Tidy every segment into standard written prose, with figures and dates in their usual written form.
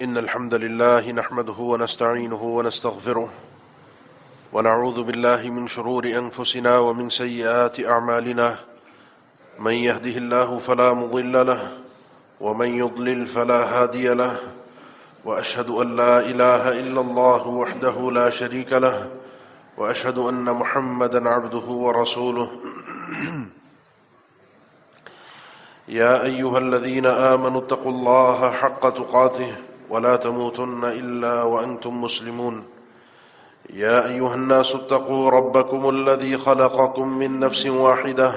إن الحمد لله نحمده ونستعينه ونستغفره ونعوذ بالله من شرور أنفسنا ومن سيئات أعمالنا من يهده الله فلا مضل له ومن يضلل فلا هادي له وأشهد أن لا إله إلا الله وحده لا شريك له وأشهد أن محمدا عبده ورسوله يا أيها الذين آمنوا اتقوا الله حق تقاته ولا تموتن إلا وأنتم مسلمون يا أيها الناس اتقوا ربكم الذي خلقكم من نفس واحدة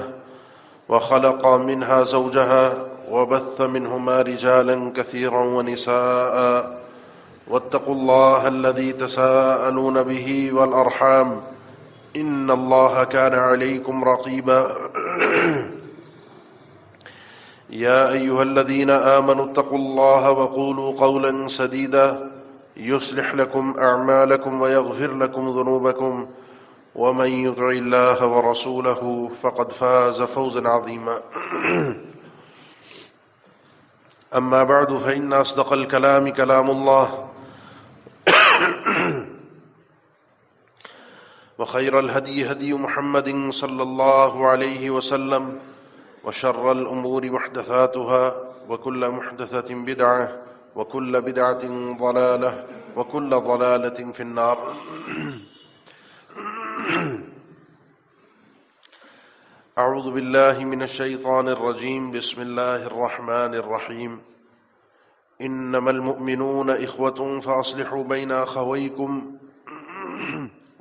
وخلق منها زوجها وبث منهما رجالا كثيرا ونساء واتقوا الله الذي تساءلون به والأرحام إن الله كان عليكم رقيبا يا أيها الذين آمنوا اتقوا الله وقولوا قولا سديدا يصلح لكم أعمالكم ويغفر لكم ذنوبكم ومن يطع الله ورسوله فقد فاز فوزا عظيما أما بعد فإن أصدق الكلام كلام الله وخير الهدي هدي محمد صلى الله عليه وسلم وشر الأمور محدثاتها وكل محدثة بدعة وكل بدعة ضلالة وكل ضلالة في النار أعوذ بالله من الشيطان الرجيم بسم الله الرحمن الرحيم إنما المؤمنون إخوة فأصلحوا بين أخويكم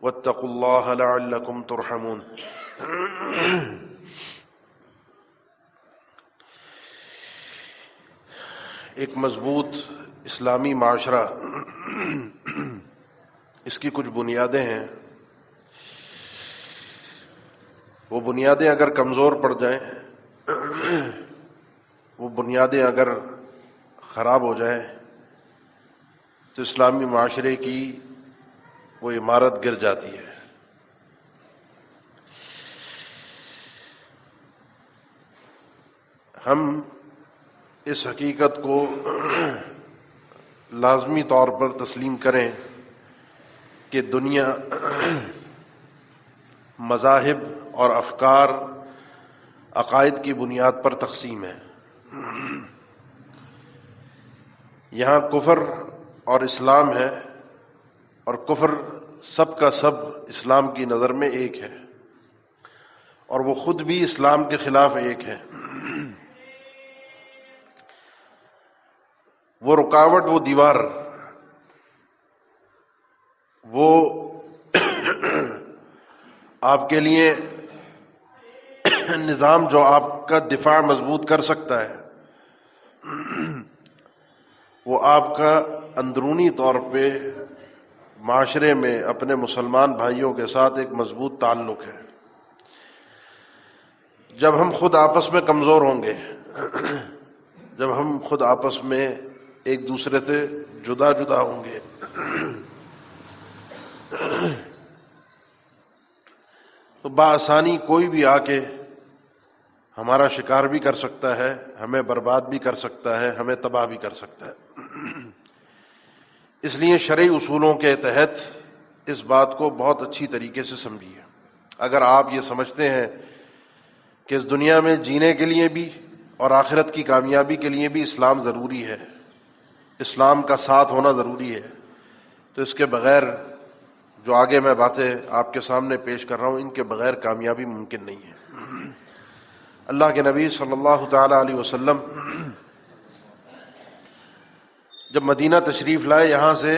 واتقوا الله لعلكم ترحمون ایک مضبوط اسلامی معاشرہ اس کی کچھ بنیادیں ہیں. وہ بنیادیں اگر کمزور پڑ جائیں، وہ بنیادیں اگر خراب ہو جائیں تو اسلامی معاشرے کی وہ عمارت گر جاتی ہے. ہم اس حقیقت کو لازمی طور پر تسلیم کریں کہ دنیا مذاہب اور افکار عقائد کی بنیاد پر تقسیم ہے. یہاں کفر اور اسلام ہے، اور کفر سب کا سب اسلام کی نظر میں ایک ہے، اور وہ خود بھی اسلام کے خلاف ایک ہے. وہ رکاوٹ، وہ دیوار، وہ آپ کے لیے نظام جو آپ کا دفاع مضبوط کر سکتا ہے، وہ آپ کا اندرونی طور پہ معاشرے میں اپنے مسلمان بھائیوں کے ساتھ ایک مضبوط تعلق ہے. جب ہم خود آپس میں کمزور ہوں گے، جب ہم خود آپس میں ایک دوسرے سے جدا جدا ہوں گے، تو بآسانی کوئی بھی آ کے ہمارا شکار بھی کر سکتا ہے، ہمیں برباد بھی کر سکتا ہے، ہمیں تباہ بھی کر سکتا ہے. اس لیے شرعی اصولوں کے تحت اس بات کو بہت اچھی طریقے سے سمجھیے. اگر آپ یہ سمجھتے ہیں کہ اس دنیا میں جینے کے لیے بھی اور آخرت کی کامیابی کے لیے بھی اسلام ضروری ہے، اسلام کا ساتھ ہونا ضروری ہے، تو اس کے بغیر جو آگے میں باتیں آپ کے سامنے پیش کر رہا ہوں، ان کے بغیر کامیابی ممکن نہیں ہے. اللہ کے نبی صلی اللہ تعالی علیہ وسلم جب مدینہ تشریف لائے، یہاں سے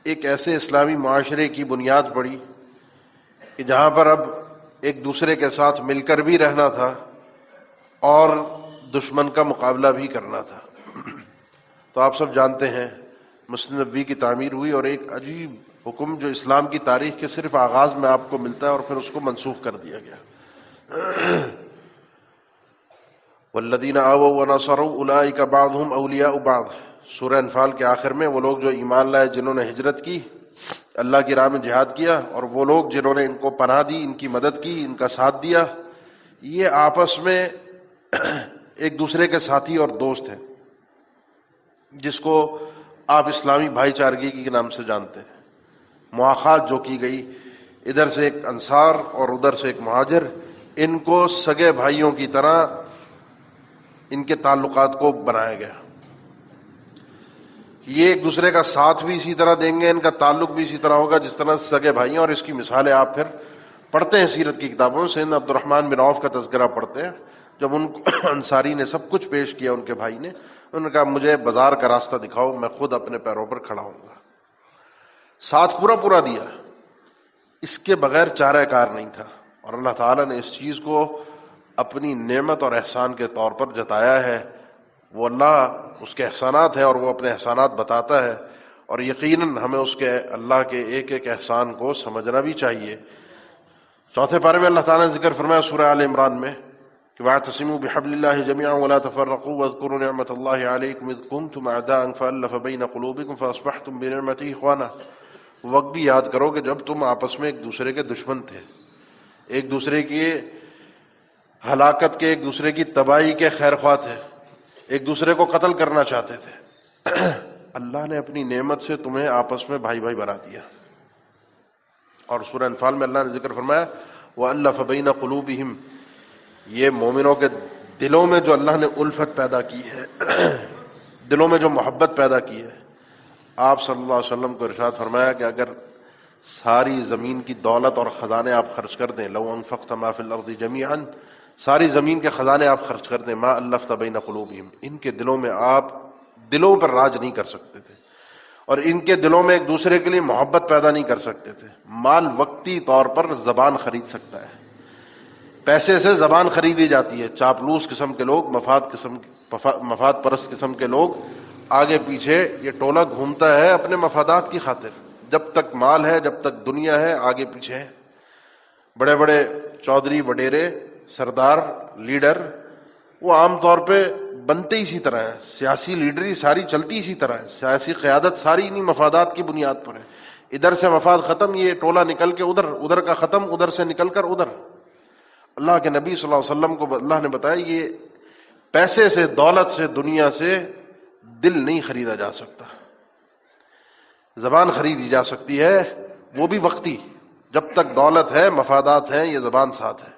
ایک ایسے اسلامی معاشرے کی بنیاد پڑی کہ جہاں پر اب ایک دوسرے کے ساتھ مل کر بھی رہنا تھا اور دشمن کا مقابلہ بھی کرنا تھا. تو آپ سب جانتے ہیں مسجد نبوی کی تعمیر ہوئی، اور ایک عجیب حکم جو اسلام کی تاریخ کے صرف آغاز میں آپ کو ملتا ہے اور پھر اس کو منسوخ کر دیا گیا. والذین آووا ونصروا اولئک بعضهم اولیاء بعض. سورہ انفال کے آخر میں وہ لوگ جو ایمان لائے، جنہوں نے ہجرت کی، اللہ کی راہ میں جہاد کیا، اور وہ لوگ جنہوں نے ان کو پناہ دی، ان کی مدد کی، ان کا ساتھ دیا، یہ آپس میں ایک دوسرے کے ساتھی اور دوست ہیں. جس کو آپ اسلامی بھائی چارگی کے نام سے جانتے ہیں. مواخات جو کی گئی، ادھر سے ایک انصار اور ادھر سے ایک مہاجر، ان کو سگے بھائیوں کی طرح ان کے تعلقات کو بنایا گیا. یہ ایک دوسرے کا ساتھ بھی اسی طرح دیں گے، ان کا تعلق بھی اسی طرح ہوگا جس طرح سگے بھائی ہیں. اور اس کی مثالیں آپ پھر پڑھتے ہیں سیرت کی کتابوں میں. سیدنا عبد الرحمن بن عوف کا تذکرہ پڑھتے ہیں. جب ان کو انصاری نے سب کچھ پیش کیا، ان کے بھائی نے، انہوں نے کہا مجھے بازار کا راستہ دکھاؤ، میں خود اپنے پیروں پر کھڑا ہوں گا. ساتھ پورا پورا دیا. اس کے بغیر چارہ کار نہیں تھا. اور اللہ تعالیٰ نے اس چیز کو اپنی نعمت اور احسان کے طور پر جتایا ہے. وہ اللہ اس کے احسانات ہیں اور وہ اپنے احسانات بتاتا ہے، اور یقیناً ہمیں اس کے اللہ کے ایک ایک احسان کو سمجھنا بھی چاہیے. چوتھے پارے میں اللہ تعالیٰ نے ذکر فرمایا سورہ آل عمران میں کہ وَاعْتَصِمُوا بِحَبْلِ اللَّهِ جَمِيعًا وَلَا تَفَرَّقُوا وَاذْكُرُوا نِعْمَةَ اللَّهِ عَلَيْكُمْ إِذْ كُنتُمْ أَعْدَاءً فَأَلَّفَ بَيْنَ قُلُوبِكُمْ فَأَصْبَحْتُمْ بِنِعْمَتِهِ إِخْوَانًا. وقت بھی یاد کرو کہ جب تم آپس میں ایک دوسرے کے دشمن تھے، ایک دوسرے کی ہلاکت کے، ایک دوسرے کی تباہی کے خیر خواہ تھے، ایک دوسرے کو قتل کرنا چاہتے تھے. اللہ نے اپنی نعمت سے تمہیں آپس میں بھائی بھائی بنا دیا. اور سورہ انفال میں اللہ نے ذکر فرمایا وَأَلَّفَ بَيْنَ قُلُوبِهِمْ. یہ مومنوں کے دلوں میں جو اللہ نے الفت پیدا کی ہے، دلوں میں جو محبت پیدا کی ہے. آپ صلی اللہ علیہ وسلم کو ارشاد فرمایا کہ اگر ساری زمین کی دولت اور خزانے آپ خرچ کر دیں، لو انفقت ما فی الارض جمیعا، ساری زمین کے خزانے آپ خرچ کر دیں، ما الفت بین قلوبہم، ان کے دلوں میں آپ دلوں پر راج نہیں کر سکتے تھے، اور ان کے دلوں میں ایک دوسرے کے لیے محبت پیدا نہیں کر سکتے تھے. مال وقتی طور پر زبان خرید سکتا ہے، پیسے سے زبان خریدی جاتی ہے. چاپلوس قسم کے لوگ، مفاد پرست قسم کے لوگ، آگے پیچھے یہ ٹولہ گھومتا ہے اپنے مفادات کی خاطر. جب تک مال ہے، جب تک دنیا ہے، آگے پیچھے ہے. بڑے بڑے چودھری، وڈیرے، سردار، لیڈر، وہ عام طور پہ بنتے اسی طرح ہے. سیاسی لیڈری ساری چلتی اسی طرح ہے. سیاسی قیادت ساری انہی مفادات کی بنیاد پر ہے. ادھر سے مفاد ختم، یہ ٹولہ نکل کے ادھر، ادھر کا ختم، ادھر سے نکل کر ادھر. اللہ کے نبی صلی اللہ علیہ وسلم کو اللہ نے بتایا یہ پیسے سے، دولت سے، دنیا سے دل نہیں خریدا جا سکتا. زبان خریدی جا سکتی ہے، وہ بھی وقتی. جب تک دولت ہے، مفادات ہیں، یہ زبان ساتھ ہے.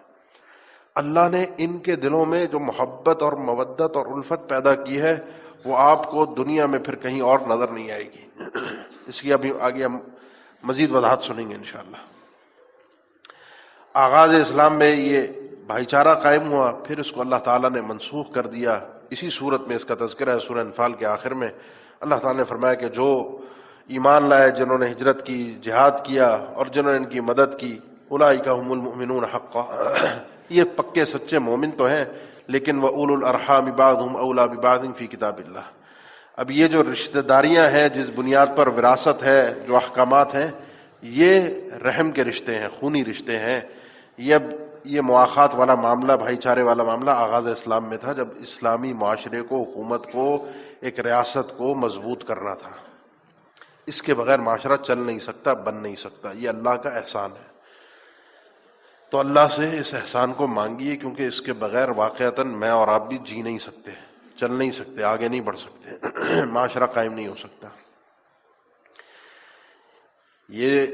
اللہ نے ان کے دلوں میں جو محبت اور مودت اور الفت پیدا کی ہے، وہ آپ کو دنیا میں پھر کہیں اور نظر نہیں آئے گی. اس کی ابھی آگے ہم مزید وضاحت سنیں گے انشاءاللہ. آغاز اسلام میں یہ بھائی چارہ قائم ہوا، پھر اس کو اللہ تعالیٰ نے منسوخ کر دیا. اسی صورت میں اس کا تذکرہ ہے سورہ انفال کے آخر میں. اللہ تعالیٰ نے فرمایا کہ جو ایمان لائے، جنہوں نے ہجرت کی، جہاد کیا، اور جنہوں نے ان کی مدد کی، اولئک هم المؤمنون حقا، یہ پکے سچے مومن تو ہیں، لیکن وَأُولُو الْأَرْحَامِ بَعْضُهُمْ أَوْلَى بِبَعْضٍ فِي كِتَابِ اللَّهِ. اب یہ جو رشتہ داریاں ہیں، جس بنیاد پر وراثت ہے، جو احکامات ہیں، یہ رحم کے رشتے ہیں، خونی رشتے ہیں. یہ مواخات والا معاملہ، بھائی چارے والا معاملہ آغاز اسلام میں تھا، جب اسلامی معاشرے کو، حکومت کو، ایک ریاست کو مضبوط کرنا تھا. اس کے بغیر معاشرہ چل نہیں سکتا، بن نہیں سکتا. یہ اللہ کا احسان ہے. تو اللہ سے اس احسان کو مانگیے، کیونکہ اس کے بغیر واقعتاً میں اور آپ بھی جی نہیں سکتے، چل نہیں سکتے، آگے نہیں بڑھ سکتے، معاشرہ قائم نہیں ہو سکتا. یہ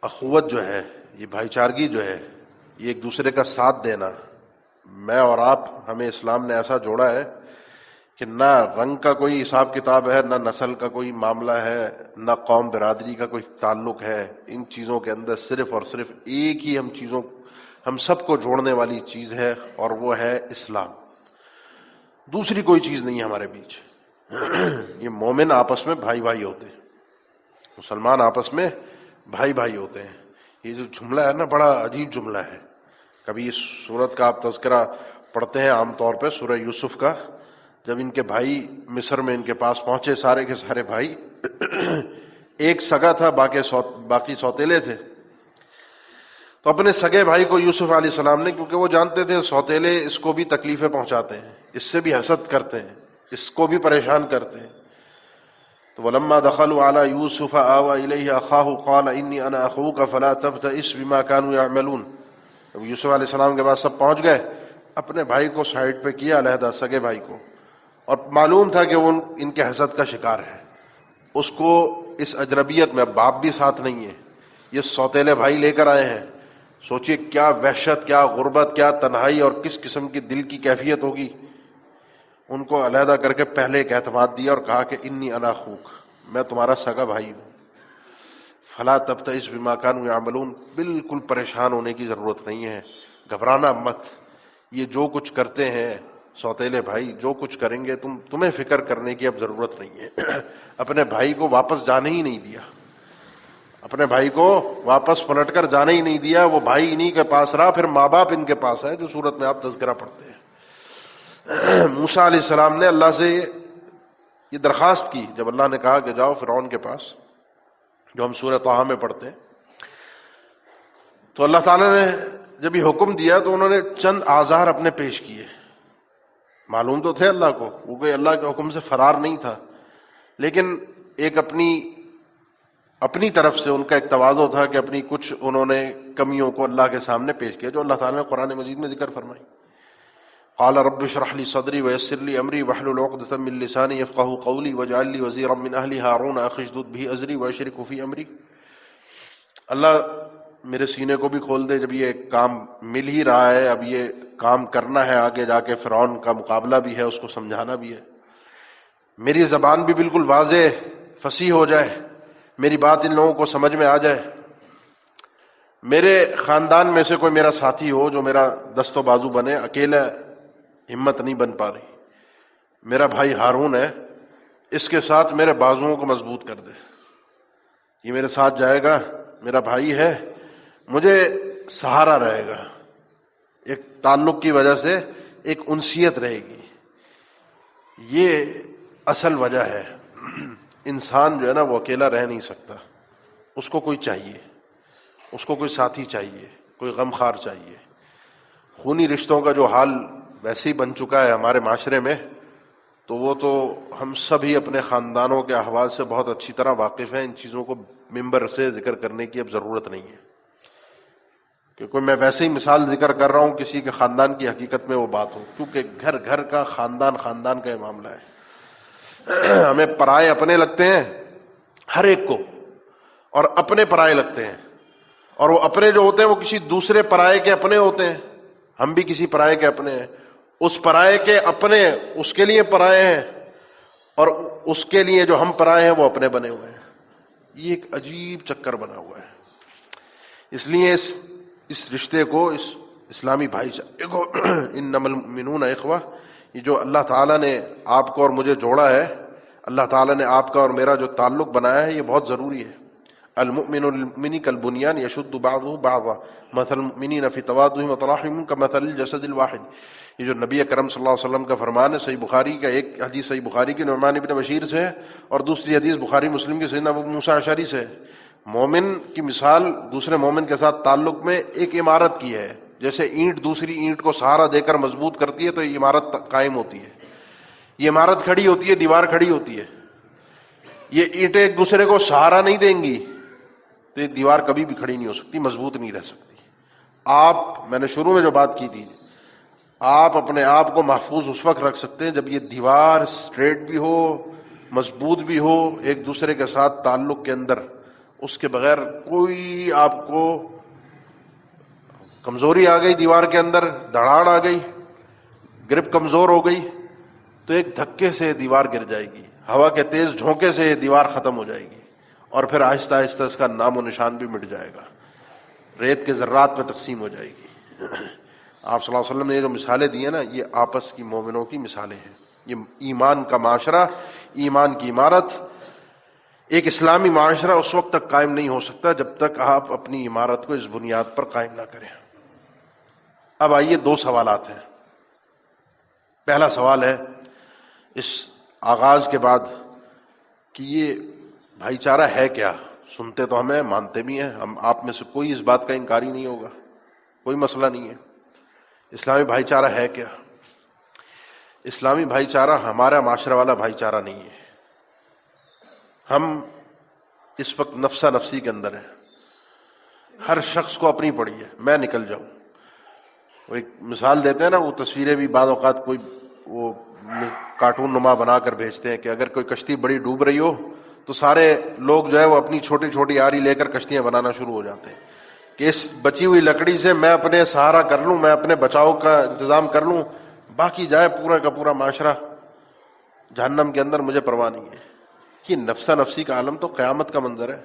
اخوت جو ہے، یہ بھائی چارگی جو ہے، یہ ایک دوسرے کا ساتھ دینا، میں اور آپ، ہمیں اسلام نے ایسا جوڑا ہے کہ نہ رنگ کا کوئی حساب کتاب ہے، نہ نسل کا کوئی معاملہ ہے، نہ قوم برادری کا کوئی تعلق ہے. ان چیزوں کے اندر صرف اور صرف ایک ہی ہم سب کو جوڑنے والی چیز ہے، اور وہ ہے اسلام. دوسری کوئی چیز نہیں ہے ہمارے بیچ. یہ مومن آپس میں بھائی بھائی ہوتے ہیں، مسلمان آپس میں بھائی بھائی ہوتے ہیں. یہ جو جملہ ہے نا، بڑا عجیب جملہ ہے. کبھی اس سورت کا آپ تذکرہ پڑھتے ہیں عام طور پہ سورہ یوسف کا، جب ان کے بھائی مصر میں ان کے پاس پہنچے، سارے کے سارے بھائی، ایک سگا تھا، باقی سوتیلے تھے. تو اپنے سگے بھائی کو یوسف علیہ السلام نے، کیونکہ وہ جانتے تھے سوتیلے اس کو بھی تکلیفیں پہنچاتے ہیں، اس سے بھی حسد کرتے ہیں، اس کو بھی پریشان کرتے ہیں. تو وَلَمَّا دَخَلُوا عَلَى يُوسُفَ آوَى إِلَيْهِ أَخَاهُ قَالَ إِنِّي أَنَا أَخُوكَ فَلَا تَبْتَئِسْ بِمَا كَانُوا يَعْمَلُونَ. جب یوسف علیہ السلام کے بعد سب پہنچ گئے، اپنے بھائی کو سائڈ پہ کیا، علیحدہ، سگے بھائی کو، اور معلوم تھا کہ وہ ان کے حسد کا شکار ہے. اس کو اس اجنبیت میں، اب باپ بھی ساتھ نہیں ہے، یہ سوتیلے بھائی لے کر آئے ہیں، سوچئے کیا وحشت، کیا غربت، کیا تنہائی اور کس قسم کی دل کی کیفیت ہوگی۔ ان کو علیحدہ کر کے پہلے ایک اعتماد دیا اور کہا کہ انی انا اخوک، میں تمہارا سگا بھائی ہوں، فلا تبتئس بما كانوا يعملون، بالکل پریشان ہونے کی ضرورت نہیں ہے، گھبرانا مت، یہ جو کچھ کرتے ہیں سوتیلے بھائی جو کچھ کریں گے تمہیں فکر کرنے کی اب ضرورت نہیں ہے۔ اپنے بھائی کو واپس جانے ہی نہیں دیا، اپنے بھائی کو واپس پلٹ کر جانے ہی نہیں دیا، وہ بھائی انہی کے پاس رہا، پھر ماں باپ ان کے پاس ہے جو صورت میں آپ تذکرہ پڑھتے ہیں۔ موسیٰ علیہ السلام نے اللہ سے یہ درخواست کی جب اللہ نے کہا کہ جاؤ فرعون کے پاس، جو ہم سورہ طٰہٰ میں پڑھتے ہیں، تو اللہ تعالیٰ نے جب یہ حکم دیا تو انہوں نے چند آزار اپنے پیش کیے، معلوم تو تھے اللہ کو، وہ کوئی اللہ کے حکم سے فرار نہیں تھا، لیکن ایک اپنی طرف سے ان کا ایک تواضع تھا کہ اپنی کچھ انہوں نے کمیوں کو اللہ کے سامنے پیش کیا، جو اللہ تعالیٰ نے قرآن مجید میں ذکر فرمائی۔ قال رب اشرح لي صدري ويسر لي امري واحلل عقدة من لساني يفقهوا قولي واجعل لي وزيرا من اهلي هارون اخي اشدد به ازري واشركه في امري۔ اللہ میرے سینے کو بھی کھول دے، جب یہ کام مل ہی رہا ہے، اب یہ کام کرنا ہے، آگے جا کے فرعون کا مقابلہ بھی ہے، اس کو سمجھانا بھی ہے، میری زبان بھی بالکل واضح فصیح ہو جائے، میری بات ان لوگوں کو سمجھ میں آ جائے، میرے خاندان میں سے کوئی میرا ساتھی ہو جو میرا دست و بازو بنے، اکیلا ہمت نہیں بن پا رہی، میرا بھائی ہارون ہے، اس کے ساتھ میرے بازوؤں کو مضبوط کر دے، یہ میرے ساتھ جائے گا، میرا بھائی ہے، مجھے سہارا رہے گا، ایک تعلق کی وجہ سے ایک انسیت رہے گی۔ یہ اصل وجہ ہے، انسان جو ہے نا وہ اکیلا رہ نہیں سکتا، اس کو کوئی چاہیے، اس کو کوئی ساتھی چاہیے، کوئی غمخوار چاہیے۔ خونی رشتوں کا جو حال ویسے ہی بن چکا ہے ہمارے معاشرے میں، تو وہ تو ہم سب ہی اپنے خاندانوں کے احوال سے بہت اچھی طرح واقف ہیں، ان چیزوں کو ممبر سے ذکر کرنے کی اب ضرورت نہیں ہے، کیونکہ میں ویسے ہی مثال ذکر کر رہا ہوں، کسی کے خاندان کی حقیقت میں وہ بات ہو، کیونکہ گھر گھر کا، خاندان خاندان کا یہ معاملہ ہے۔ ہمیں پرائے اپنے لگتے ہیں ہر ایک کو، اور اپنے پرائے لگتے ہیں، اور وہ اپنے جو ہوتے ہیں وہ کسی دوسرے پرائے کے اپنے ہوتے ہیں، ہم بھی کسی پرائے کے اپنے ہیں، اس پرائے کے اپنے اس کے لیے پرائے ہیں، اور اس کے لیے جو ہم پرائے ہیں وہ اپنے بنے ہوئے ہیں۔ یہ ایک عجیب چکر بنا ہوا ہے، اس لیے اس رشتے کو، اس اسلامی بھائی چارے کو، انما المؤمنون اخوہ، یہ جو اللہ تعالیٰ نے آپ کو اور مجھے جوڑا ہے، اللہ تعالیٰ نے آپ کا اور میرا جو تعلق بنایا ہے، یہ بہت ضروری ہے۔ المؤمن للمؤمن كالبنيان يشد بعضه بعضا مثل المؤمنين في تواضعهم وتراحمهم كمثل الجسد الواحد۔ یہ جو نبی اکرم صلی اللہ علیہ وسلم کا فرمان ہے، صحیح بخاری کا، ایک حدیث صحیح بخاری کی نعمان بن بشیر سے ہے، اور دوسری حدیث بخاری مسلم کی سیدنا ابو موسیٰ اشعری سے ہے۔ مومن کی مثال دوسرے مومن کے ساتھ تعلق میں ایک عمارت کی ہے، جیسے اینٹ دوسری اینٹ کو سہارا دے کر مضبوط کرتی ہے تو یہ عمارت قائم ہوتی ہے، یہ عمارت کھڑی ہوتی ہے، دیوار کھڑی ہوتی ہے، یہ اینٹیں ایک دوسرے کو سہارا نہیں دیں گی تو یہ دیوار کبھی بھی کھڑی نہیں ہو سکتی، مضبوط نہیں رہ سکتی۔ میں نے شروع میں جو بات کی تھی، آپ اپنے آپ کو محفوظ اس وقت رکھ سکتے ہیں جب یہ دیوار سٹریٹ بھی ہو، مضبوط بھی ہو، ایک دوسرے کے ساتھ تعلق کے اندر، اس کے بغیر کوئی آپ کو کمزوری آ گئی، دیوار کے اندر دھڑاڑ آ گئی، گرپ کمزور ہو گئی تو ایک دھکے سے دیوار گر جائے گی، ہوا کے تیز جھونکے سے دیوار ختم ہو جائے گی، اور پھر آہستہ آہستہ اس کا نام و نشان بھی مٹ جائے گا، ریت کے ذرات میں تقسیم ہو جائے گی۔ آپ صلی اللہ علیہ وسلم نے جو مثالیں دی ہیں نا، یہ آپس کی مومنوں کی مثالیں ہیں، یہ ایمان کا معاشرہ، ایمان کی عمارت، ایک اسلامی معاشرہ اس وقت تک قائم نہیں ہو سکتا جب تک آپ اپنی عمارت کو اس بنیاد پر قائم نہ کریں۔ اب آئیے دو سوالات ہیں۔ پہلا سوال ہے اس آغاز کے بعد کہ یہ بھائی چارہ ہے کیا؟ سنتے تو ہمیں، مانتے بھی ہیں ہم، آپ میں سے کوئی اس بات کا انکاری نہیں ہوگا، کوئی مسئلہ نہیں ہے۔ اسلامی بھائی چارہ ہے کیا؟ اسلامی بھائی چارہ ہمارا معاشرہ والا بھائی چارہ نہیں ہے۔ ہم اس وقت نفسا نفسی کے اندر ہیں، ہر شخص کو اپنی پڑی ہے، میں نکل جاؤں۔ وہ ایک مثال دیتے ہیں نا، وہ تصویریں بھی بعض اوقات کوئی وہ کارٹون نما بنا کر بھیجتے ہیں کہ اگر کوئی کشتی بڑی ڈوب رہی ہو تو سارے لوگ جو ہے وہ اپنی چھوٹی چھوٹی آری لے کر کشتیاں بنانا شروع ہو جاتے ہیں کہ اس بچی ہوئی لکڑی سے میں اپنے سہارا کر لوں، میں اپنے بچاؤ کا انتظام کر لوں، باقی جائے پورا کا پورا معاشرہ جہنم کے اندر، مجھے پرواہ نہیں ہے. یہ نفسا نفسی کا عالم تو قیامت کا منظر ہے.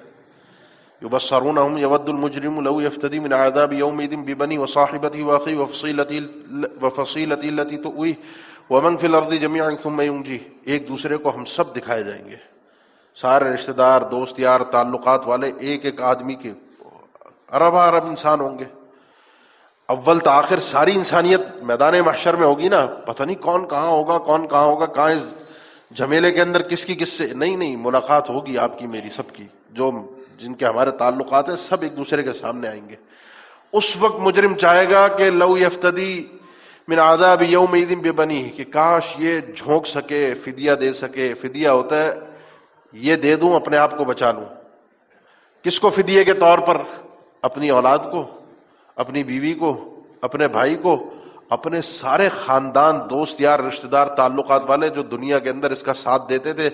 یبصرونہم یود المجرم لو یفتدی من عذاب یومئذ ببنی وصاحبتہ واخیہ وفصیلتہ التی تؤویہ ومن فی الارض جميعا ثم ینجیہ. ایک دوسرے کو ہم سب دکھائے جائیں گے، سارے رشتہ دار، دوست یار، تعلقات والے، ایک ایک آدمی کے ارب ارب انسان ہوں گے. اول تا آخر ساری انسانیت میدان محشر میں ہوگی نا، پتہ نہیں کون کہاں ہوگا، کون کہاں ہوگا، کہاں اس جھمیلے کے اندر کس کی کس سے نہیں ملاقات ہوگی آپ کی میری سب کی، جو جن کے ہمارے تعلقات ہیں سب ایک دوسرے کے سامنے آئیں گے. اس وقت مجرم چاہے گا کہ لو یفتدی من عذاب یومئذ ببنیہ، کہ کاش یہ جھونک سکے، فدیہ دے سکے. فدیہ ہوتا ہے یہ دے دوں اپنے آپ کو بچا لوں. کس کو فدیے کے طور پر؟ اپنی اولاد کو، اپنی بیوی کو، اپنے بھائی کو، اپنے سارے خاندان، دوست یار، رشتہ دار، تعلقات والے جو دنیا کے اندر اس کا ساتھ دیتے تھے،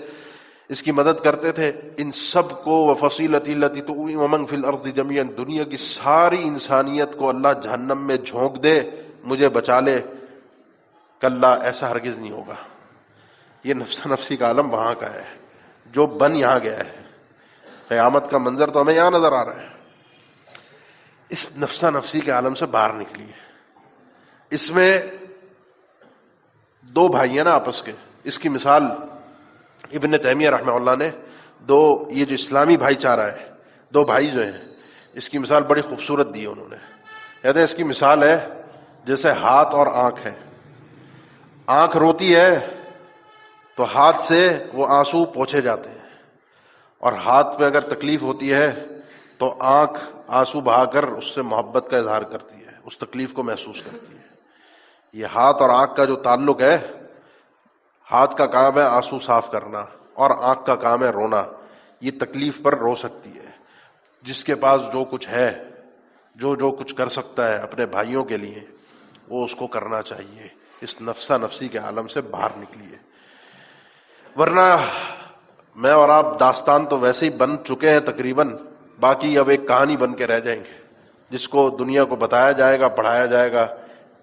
اس کی مدد کرتے تھے، ان سب کو. وفصیلتہ التی تؤوی ومن فی الارض جميعا، دنیا کی ساری انسانیت کو اللہ جہنم میں جھونک دے، مجھے بچا لے. کلا، ایسا ہرگز نہیں ہوگا. یہ نفسا نفسی کا عالم وہاں کا ہے جو بن یہاں گیا ہے. قیامت کا منظر تو ہمیں یہاں نظر آ رہا ہے. اس نفسا نفسی کے عالم سے باہر نکلیے. اس میں دو بھائی ہیں نا آپس کے، اس کی مثال ابن تیمیہ رحمہ اللہ نے یہ جو اسلامی بھائی چارہ ہے، دو بھائی جو ہیں، اس کی مثال بڑی خوبصورت دی ہے انہوں نے. کہتے ہیں اس کی مثال ہے جیسے ہاتھ اور آنکھ ہے. آنکھ روتی ہے تو ہاتھ سے وہ آنسو پوچھے جاتے ہیں، اور ہاتھ پہ اگر تکلیف ہوتی ہے تو آنکھ آنسو بہا کر اس سے محبت کا اظہار کرتی ہے، اس تکلیف کو محسوس کرتی ہے. یہ ہاتھ اور آنکھ کا جو تعلق ہے، ہاتھ کا کام ہے آنسو صاف کرنا اور آنکھ کا کام ہے رونا. یہ تکلیف پر رو سکتی ہے. جس کے پاس جو کچھ ہے، جو کچھ کر سکتا ہے اپنے بھائیوں کے لیے، وہ اس کو کرنا چاہیے. اس نفسا نفسی کے عالم سے باہر نکلیے، ورنہ میں اور آپ داستان تو ویسے ہی بن چکے ہیں تقریباً، باقی اب ایک کہانی بن کے رہ جائیں گے جس کو دنیا کو بتایا جائے گا، پڑھایا جائے گا،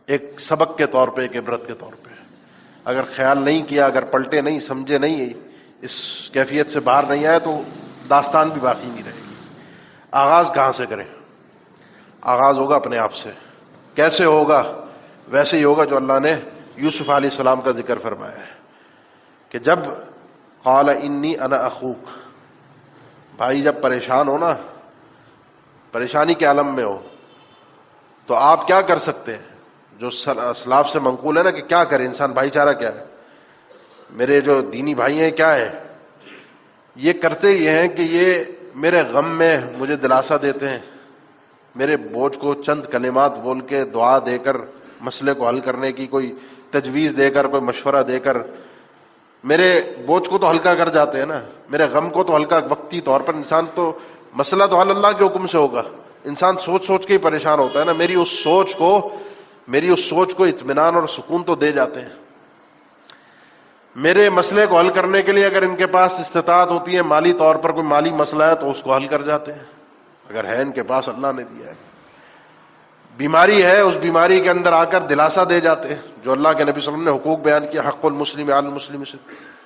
ایک سبق کے طور پہ، ایک عبرت کے طور پہ. اگر خیال نہیں کیا، اگر پلٹے نہیں، سمجھے نہیں، اس کیفیت سے باہر نہیں آئے تو داستان بھی باقی نہیں رہے گی. آغاز کہاں سے کریں؟ آغاز ہوگا اپنے آپ سے. کیسے ہوگا؟ ویسے ہی ہوگا جو اللہ نے یوسف علیہ السلام کا ذکر فرمایا ہے کہ جب قال انی انا اخوک، بھائی جب پریشان ہو نا، پریشانی کے عالم میں ہو، تو آپ کیا کر سکتے ہیں؟ جو اسلاف سے منقول ہے نا کہ کیا کرے انسان، بھائی چارہ کیا ہے. میرے جو دینی بھائی ہیں کیا ہے؟ یہ کرتے یہ ہیں کہ یہ میرے غم میں مجھے دلاسا دیتے ہیں، میرے بوجھ کو چند کلمات بول کے، دعا دے کر، مسئلے کو حل کرنے کی کوئی تجویز دے کر، کوئی مشورہ دے کر میرے بوجھ کو تو ہلکا کر جاتے ہیں نا، میرے غم کو تو ہلکا وقتی طور پر. انسان تو مسئلہ تو حل اللہ کے حکم سے ہوگا، انسان سوچ سوچ کے ہی پریشان ہوتا ہے نا. میری اس سوچ کو اطمینان اور سکون تو دے جاتے ہیں. میرے مسئلے کو حل کرنے کے لیے اگر ان کے پاس استطاعت ہوتی ہے، مالی طور پر کوئی مالی مسئلہ ہے تو اس کو حل کر جاتے ہیں، اگر ہے ان کے پاس، اللہ نے دیا ہے. بیماری ہے، اس بیماری کے اندر آ کر دلاسا دے جاتے ہیں. جو اللہ کے نبی صلی اللہ علیہ وسلم نے حقوق بیان کیا، حق المسلم علی المسلم، سے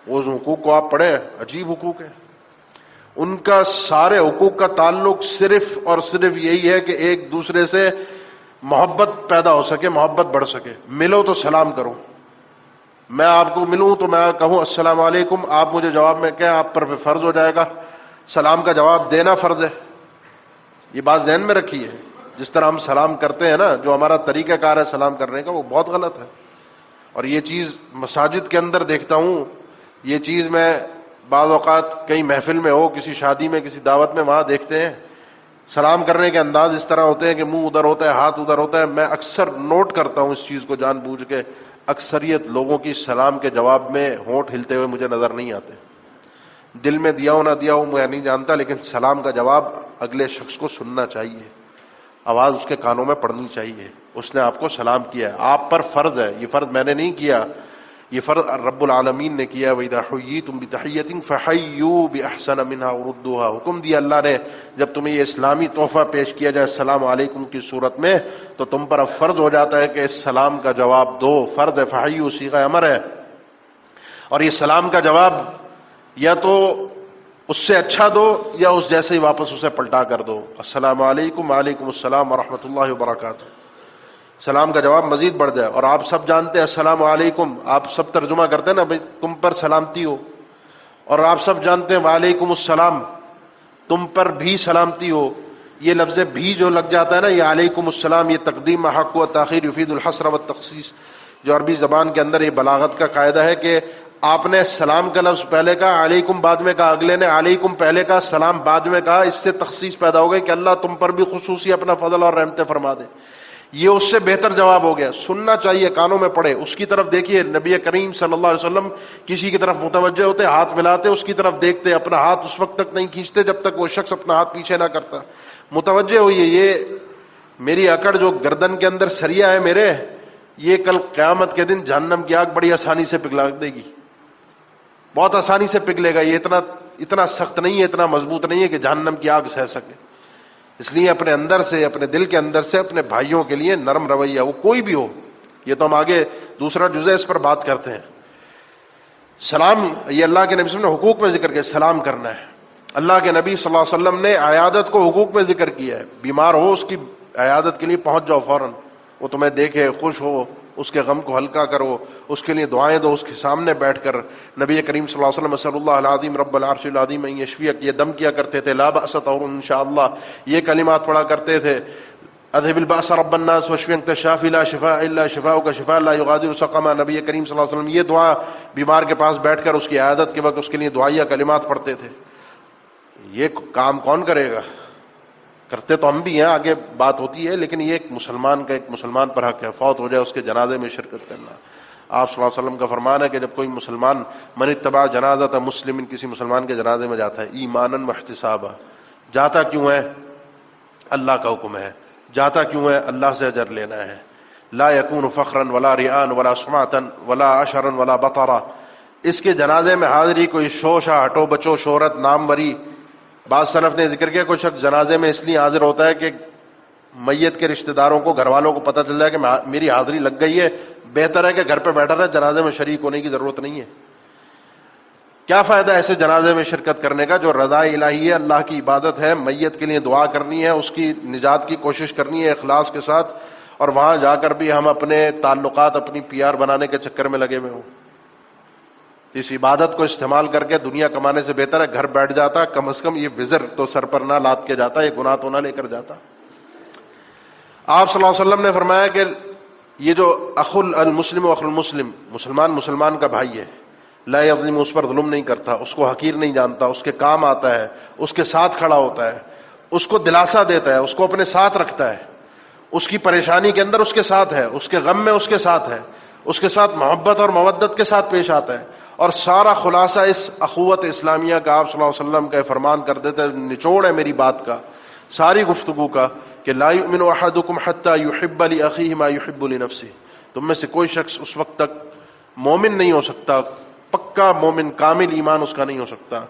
اس حقوق کو آپ پڑھیں، عجیب حقوق ہے. ان کا سارے حقوق کا تعلق صرف اور صرف یہی ہے کہ ایک دوسرے سے محبت پیدا ہو سکے، محبت بڑھ سکے. ملو تو سلام کرو. میں آپ کو ملوں تو میں کہوں السلام علیکم، آپ مجھے جواب میں کہیں، آپ پر فرض ہو جائے گا سلام کا جواب دینا، فرض ہے. یہ بات ذہن میں رکھی ہے. جس طرح ہم سلام کرتے ہیں نا، جو ہمارا طریقہ کار ہے سلام کرنے کا، وہ بہت غلط ہے. اور یہ چیز مساجد کے اندر دیکھتا ہوں، یہ چیز میں بعض اوقات کئی محفل میں ہو، کسی شادی میں، کسی دعوت میں، وہاں دیکھتے ہیں سلام کرنے کے انداز اس طرح ہوتے ہیں کہ منہ ادھر ہوتا ہے، ہاتھ ادھر ہوتا ہے. میں اکثر نوٹ کرتا ہوں اس چیز کو جان بوجھ کے، اکثریت لوگوں کی سلام کے جواب میں ہونٹ ہلتے ہوئے مجھے نظر نہیں آتے. دل میں دیا ہو نہ دیا ہو میں نہیں جانتا، لیکن سلام کا جواب اگلے شخص کو سننا چاہیے، آواز اس کے کانوں میں پڑنی چاہیے. اس نے آپ کو سلام کیا ہے، آپ پر فرض ہے. یہ فرض میں نے نہیں کیا، یہ فرض رب العالمین نے کیا. وَإِذَا حُيِّيتُم بِتَحِيَّةٍ فَحَيُّوا بِأَحْسَنَ مِنْهَا أَوْ رُدُّوهَا. حکم دیا اللہ نے جب تمہیں یہ اسلامی تحفہ پیش کیا جائے السلام علیکم کی صورت میں تو تم پر اب فرض ہو جاتا ہے کہ اس سلام کا جواب دو. فرض ہے. فحیوا صیغہ امر ہے, اور یہ سلام کا جواب یا تو اس سے اچھا دو یا اس جیسے ہی واپس اسے پلٹا کر دو. السلام علیکم وعلیکم السلام ورحمۃ اللہ وبرکاتہ. سلام کا جواب مزید بڑھ جائے. اور آپ سب جانتے ہیں السلام علیکم, آپ سب ترجمہ کرتے ہیں نا بھائی تم پر سلامتی ہو, اور آپ سب جانتے ہیں وعلیکم السلام تم پر بھی سلامتی ہو. یہ لفظ بھی جو لگ جاتا ہے نا, یہ علیکم السلام, یہ تقدیم حق و تاخیر یفید الحصر و تخصیص. جو عربی زبان کے اندر یہ بلاغت کا قاعدہ ہے کہ آپ نے سلام کا لفظ پہلے کہا, علیکم بعد میں کہا, اگلے نے علیکم پہلے کہا, سلام بعد میں کہا, اس سے تخصیص پیدا ہو گئی کہ اللہ تم پر بھی خصوصی اپنا فضل اور رحمتیں فرما دے. یہ اس سے بہتر جواب ہو گیا. سننا چاہیے, کانوں میں پڑے, اس کی طرف دیکھیے. نبی کریم صلی اللہ علیہ وسلم کسی کی طرف متوجہ ہوتے, ہاتھ ملاتے, اس کی طرف دیکھتے, اپنا ہاتھ اس وقت تک نہیں کھینچتے جب تک وہ شخص اپنا ہاتھ پیچھے نہ کرتا. متوجہ ہوئیے, یہ میری اکڑ جو گردن کے اندر سریا ہے میرے, یہ کل قیامت کے دن جہنم کی آگ بڑی آسانی سے پگھلا دے گی, بہت آسانی سے پگھلے گا. یہ اتنا سخت نہیں ہے, اتنا مضبوط نہیں ہے کہ جہنم کی آگ سہ سکے. اس لیے اپنے اندر سے, اپنے دل کے اندر سے اپنے بھائیوں کے لیے نرم رویہ, وہ کوئی بھی ہو. یہ تو ہم آگے دوسرا جزء اس پر بات کرتے ہیں. سلام, یہ اللہ کے نبی صلی اللہ علیہ وسلم نے حقوق میں ذکر کیا, سلام کرنا ہے. اللہ کے نبی صلی اللہ علیہ وسلم نے عیادت کو حقوق میں ذکر کیا ہے. بیمار ہو اس کی عیادت کے لیے پہنچ جاؤ فوراً, وہ تمہیں دیکھے, خوش ہو, اس کے غم کو ہلکا کرو, اس کے لیے دعائیں دو, اس کے سامنے بیٹھ کر. نبی کریم صلی اللہ علیہ وسلم صلی اللہ العظیم رب العرش العظیم ان یشفیک, یہ دم کیا کرتے تھے. لا بأس طہور انشاءاللہ, یہ کلمات پڑھا کرتے تھے. اذهب البأس رب الناس واشف انت الشافی لا شفاء الا شفاؤک شفاء لا یغادر سقما. نبی کریم صلی اللہ علیہ وسلم یہ دعا بیمار کے پاس بیٹھ کر اس کی عیادت کے وقت اس کے لیے دعائیہ کلمات پڑھتے تھے. یہ کام کون کرے گا؟ کرتے تو ہم بھی ہیں, آگے بات ہوتی ہے, لیکن یہ ایک مسلمان پر حق ہے, فوت ہو جائے اس کے جنازے میں شرکت کرنا. آپ صلی اللہ علیہ وسلم کا فرمان ہے کہ جب کوئی مسلمان من اتبع جنازۃ مسلم, کسی مسلمان کے جنازے میں جاتا ہے, ایمانا واحتسابا, جاتا کیوں ہے؟ اللہ کا حکم ہے. جاتا کیوں ہے؟ اللہ سے اجر لینا ہے. لا یکون فخرا ولا ریاء ولا سمعتا ولا عشرا ولا بطرا. اس کے جنازے میں حاضری کوئی شوشہ, ہٹو بچو, شہرت, ناموری. بعض سلف نے ذکر کیا کوئی شخص جنازے میں اس لیے حاضر ہوتا ہے کہ میت کے رشتہ داروں کو, گھر والوں کو پتہ چل جائے کہ میری حاضری لگ گئی ہے, بہتر ہے کہ گھر پہ بیٹھا رہے, جنازے میں شریک ہونے کی ضرورت نہیں ہے. کیا فائدہ ایسے جنازے میں شرکت کرنے کا جو رضا الہی ہے, اللہ کی عبادت ہے, میت کے لیے دعا کرنی ہے, اس کی نجات کی کوشش کرنی ہے اخلاص کے ساتھ, اور وہاں جا کر بھی ہم اپنے تعلقات, اپنی پی آر بنانے کے چکر میں لگے ہوئے ہوں. اس عبادت کو استعمال کر کے دنیا کمانے سے بہتر ہے گھر بیٹھ جاتا, کم از کم یہ وزر تو سر پر نہ لاد کے جاتا, یہ گناہ تو نہ لے کر جاتا. آپ صلی اللہ علیہ وسلم نے فرمایا کہ یہ جو اخ المسلم و اخ المسلم, مسلمان کا بھائی ہے, لا یظلم, اس پر ظلم نہیں کرتا, اس کو حقیر نہیں جانتا, اس کے کام آتا ہے, اس کے ساتھ کھڑا ہوتا ہے, اس کو دلاسا دیتا ہے, اس کو اپنے ساتھ رکھتا ہے, اس کی پریشانی کے اندر اس کے ساتھ ہے, اس کے غم میں اس کے ساتھ ہے, اس کے ساتھ محبت اور مودت کے ساتھ پیش آتا ہے. اور سارا خلاصہ اس اخوت اسلامیہ کا آپ صلی اللہ علیہ وسلم کا فرمان کر دیتے ہیں, نچوڑ ہے میری بات کا, ساری گفتگو کا, کہ لا یؤمن احدکم حتی یحب لاخیہ ما یحب لنفسہ. تم میں سے کوئی شخص اس وقت تک مومن نہیں ہو سکتا, پکا مومن, کامل ایمان اس کا نہیں ہو سکتا,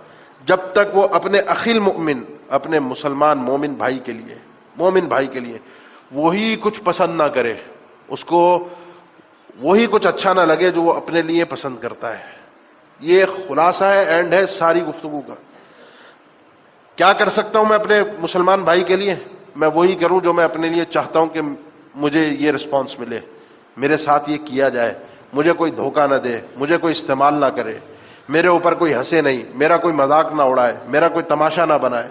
جب تک وہ اپنے اخی المؤمن, اپنے مسلمان مومن بھائی کے لیے وہی کچھ پسند نہ کرے, اس کو وہی کچھ اچھا نہ لگے جو وہ اپنے لیے پسند کرتا ہے. یہ خلاصہ ہے, اینڈ ہے ساری گفتگو کا. کیا کر سکتا ہوں میں اپنے مسلمان بھائی کے لیے؟ میں وہی کروں جو میں اپنے لیے چاہتا ہوں کہ مجھے یہ رسپانس ملے, میرے ساتھ یہ کیا جائے, مجھے کوئی دھوکہ نہ دے, مجھے کوئی استعمال نہ کرے, میرے اوپر کوئی ہنسے نہیں, میرا کوئی مذاق نہ اڑائے, میرا کوئی تماشا نہ بنائے,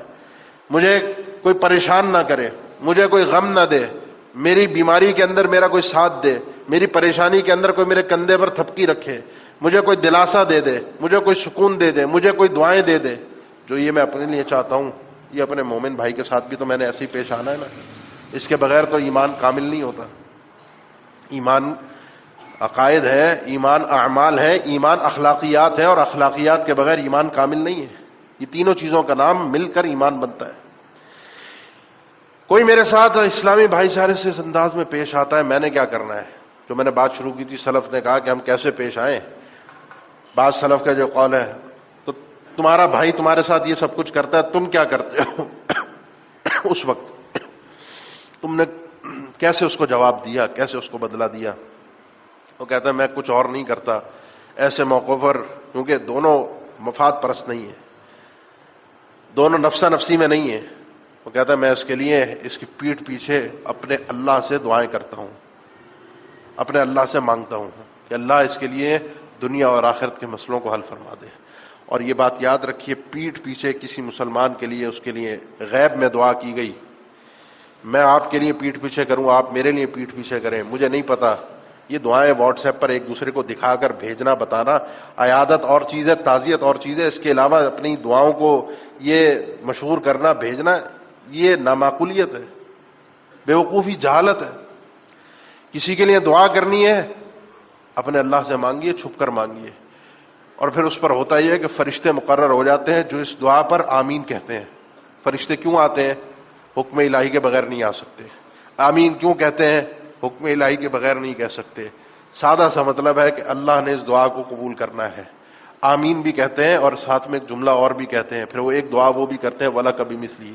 مجھے کوئی پریشان نہ کرے, مجھے کوئی غم نہ دے, میری بیماری کے اندر میرا کوئی ساتھ دے, میری پریشانی کے اندر کوئی میرے کندھے پر تھپکی رکھے, مجھے کوئی دلاسا دے دے, مجھے کوئی سکون دے دے, مجھے کوئی دعائیں دے دے. جو یہ میں اپنے لیے چاہتا ہوں, یہ اپنے مومن بھائی کے ساتھ بھی تو میں نے ایسے ہی پیش آنا ہے نا. اس کے بغیر تو ایمان کامل نہیں ہوتا. ایمان عقائد ہے, ایمان اعمال ہے, ایمان اخلاقیات ہے, اور اخلاقیات کے بغیر ایمان کامل نہیں ہے. یہ تینوں چیزوں کا نام مل کر ایمان بنتا ہے. کوئی میرے ساتھ اسلامی بھائی چارے سے اس انداز میں پیش آتا ہے, میں نے کیا کرنا ہے؟ جو میں نے بات شروع کی تھی، سلف نے کہا کہ ہم کیسے پیش آئیں. بعض سلف کا جو قول ہے، تو تمہارا بھائی تمہارے ساتھ یہ سب کچھ کرتا ہے، تم کیا کرتے ہو؟ اس وقت تم نے کیسے اس کو جواب دیا، کیسے اس کو بدلہ دیا؟ وہ کہتا ہے میں کچھ اور نہیں کرتا ایسے موقع پر، کیونکہ دونوں مفاد پرست نہیں ہیں، دونوں نفسا نفسی میں نہیں ہیں. وہ کہتا ہے میں اس کے لیے اس کی پیٹھ پیچھے اپنے اللہ سے دعائیں کرتا ہوں، اپنے اللہ سے مانگتا ہوں کہ اللہ اس کے لیے دنیا اور آخرت کے مسئلوں کو حل فرما دے. اور یہ بات یاد رکھیے، پیٹھ پیچھے کسی مسلمان کے لیے اس کے لیے غیب میں دعا کی گئی. میں آپ کے لیے پیٹھ پیچھے کروں، آپ میرے لیے پیٹھ پیچھے کریں، مجھے نہیں پتا. یہ دعائیں واٹس ایپ پر ایک دوسرے کو دکھا کر بھیجنا، بتانا، عیادت اور چیز ہے، تعزیت اور چیز ہے. اس کے علاوہ اپنی دعاؤں کو یہ مشہور کرنا، بھیجنا، یہ نامعقولیت ہے، بیوقوفی، جہالت ہے. کسی کے لیے دعا کرنی ہے، اپنے اللہ سے مانگیے، چھپ کر مانگیے. اور پھر اس پر ہوتا یہ ہے کہ فرشتے مقرر ہو جاتے ہیں جو اس دعا پر آمین کہتے ہیں. فرشتے کیوں آتے ہیں؟ حکم الہی کے بغیر نہیں آ سکتے. آمین کیوں کہتے ہیں؟ حکم الہی کے بغیر نہیں کہہ سکتے. سادہ سا مطلب ہے کہ اللہ نے اس دعا کو قبول کرنا ہے. آمین بھی کہتے ہیں اور ساتھ میں ایک جملہ اور بھی کہتے ہیں، پھر وہ ایک دعا وہ بھی کرتے ہیں، وَلَكَ بِمِثْلِهِ،